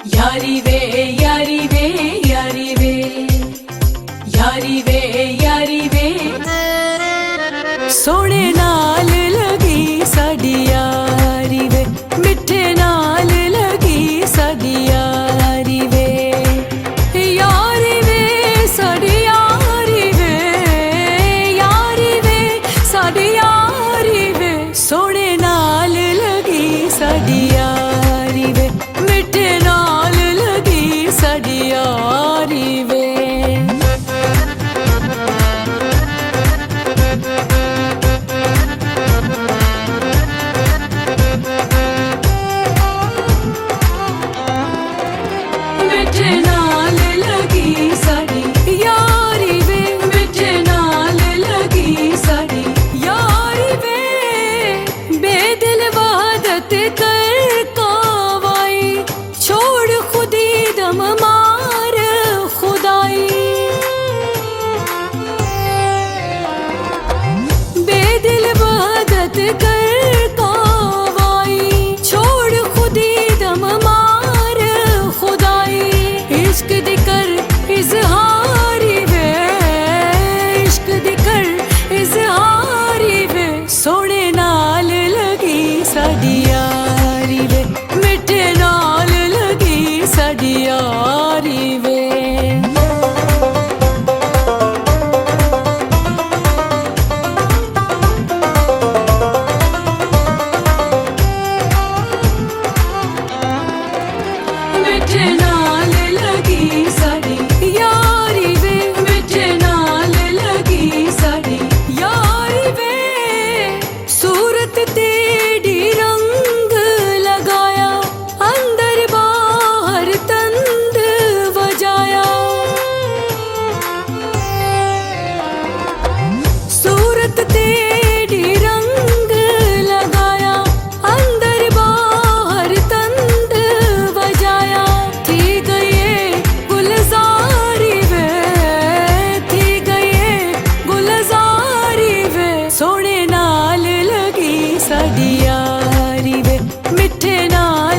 यारी वे यारी वे यारी वे यारी वे यारी वे सोने नाल लगी साडी यारी वे मिठे नाल लगी साडी यारी वे यारी वे साडी यारी वे यारी वे साडी यारी वे सोने नाल लगी साडी यारी वे मिठे नाल लगी साडी यारी वे मिठे नाल लगी साडी यारी वे मिठे नाल लगी साडी यारी वे बेदिल वहदत कर कावाई छोड़ खुदी दम मार खुदाई बेदिल वहदत कर कावाई छोड़ खुदी दम मार खुदाई इश्क दी कर इजहारी वे इश्क दी कर इजहारी वे सोने नाल लगी साडी यारी वे मिठे नाल लगी साडी यारी वे मिठे नाल लगी साडी यारी वे मिठे नाल लगी साडी यारी वे सूरत तेरी रंग लगाया अंदर बाहर तंद बजाया सूरत तेरी रंग लगाया अंदर बाहर तंद बजाया थी गई गुलजारी वे थी गई गुलजारी वे सोने नाल लगी साडी यारी वे मिठे नाल